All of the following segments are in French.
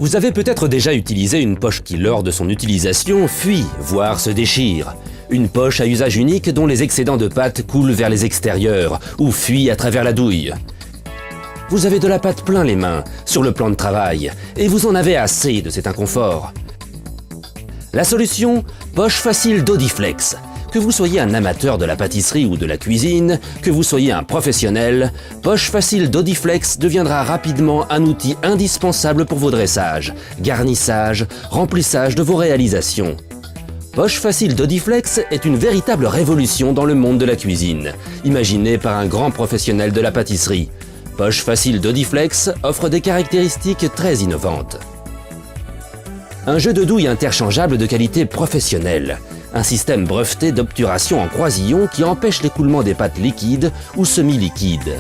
Vous avez peut-être déjà utilisé une poche qui, lors de son utilisation, fuit, voire se déchire. Une poche à usage unique dont les excédents de pâte coulent vers les extérieurs ou fuient à travers la douille. Vous avez de la pâte plein les mains, sur le plan de travail, et vous en avez assez de cet inconfort. La solution, poche facile d'Audiflex. Que vous soyez un amateur de la pâtisserie ou de la cuisine, que vous soyez un professionnel, poche facile d'Audiflex deviendra rapidement un outil indispensable pour vos dressages, garnissages, remplissage de vos réalisations. Poche facile d'Audiflex est une véritable révolution dans le monde de la cuisine, imaginée par un grand professionnel de la pâtisserie. Poche facile d'Audiflex offre des caractéristiques très innovantes. Un jeu de douille interchangeable de qualité professionnelle. Un système breveté d'obturation en croisillon qui empêche l'écoulement des pâtes liquides ou semi-liquides.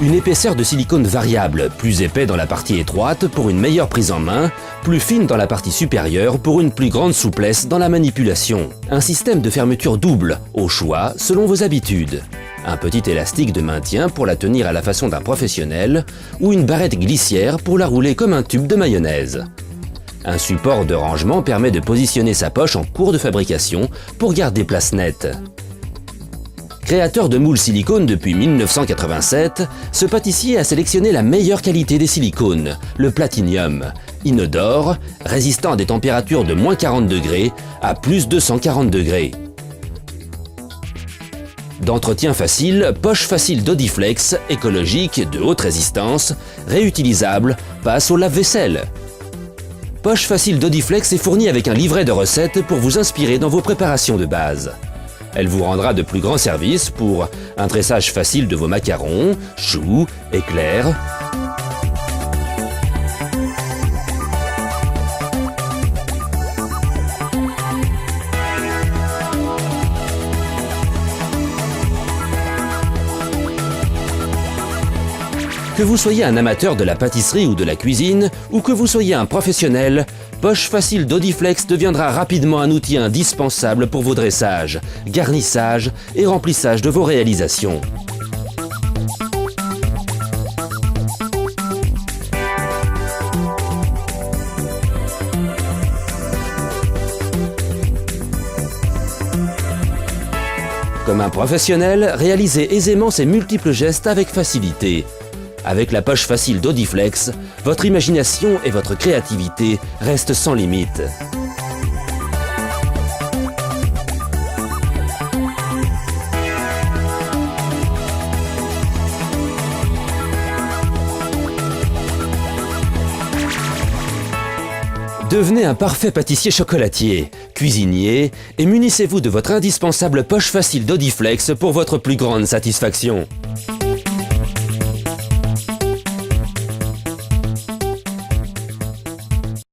Une épaisseur de silicone variable, plus épais dans la partie étroite pour une meilleure prise en main, plus fine dans la partie supérieure pour une plus grande souplesse dans la manipulation. Un système de fermeture double, au choix selon vos habitudes. Un petit élastique de maintien pour la tenir à la façon d'un professionnel ou une barrette glissière pour la rouler comme un tube de mayonnaise. Un support de rangement permet de positionner sa poche en cours de fabrication pour garder place nette. Créateur de moules silicone depuis 1987, ce pâtissier a sélectionné la meilleure qualité des silicones, le platinium, inodore, résistant à des températures de moins 40 degrés à plus 240 degrés. D'entretien facile, poche facile d'Audiflex, écologique, de haute résistance, réutilisable, passe au lave-vaisselle. Poche facile d'Audiflex est fournie avec un livret de recettes pour vous inspirer dans vos préparations de base. Elle vous rendra de plus grands services pour un tressage facile de vos macarons, choux, éclairs. Que vous soyez un amateur de la pâtisserie ou de la cuisine, ou que vous soyez un professionnel, poche facile d'Audiflex deviendra rapidement un outil indispensable pour vos dressages, garnissages et remplissage de vos réalisations. Comme un professionnel, réalisez aisément ces multiples gestes avec facilité. Avec la poche facile d'Audiflex, votre imagination et votre créativité restent sans limite. Devenez un parfait pâtissier chocolatier, cuisinier et munissez-vous de votre indispensable poche facile d'Audiflex pour votre plus grande satisfaction.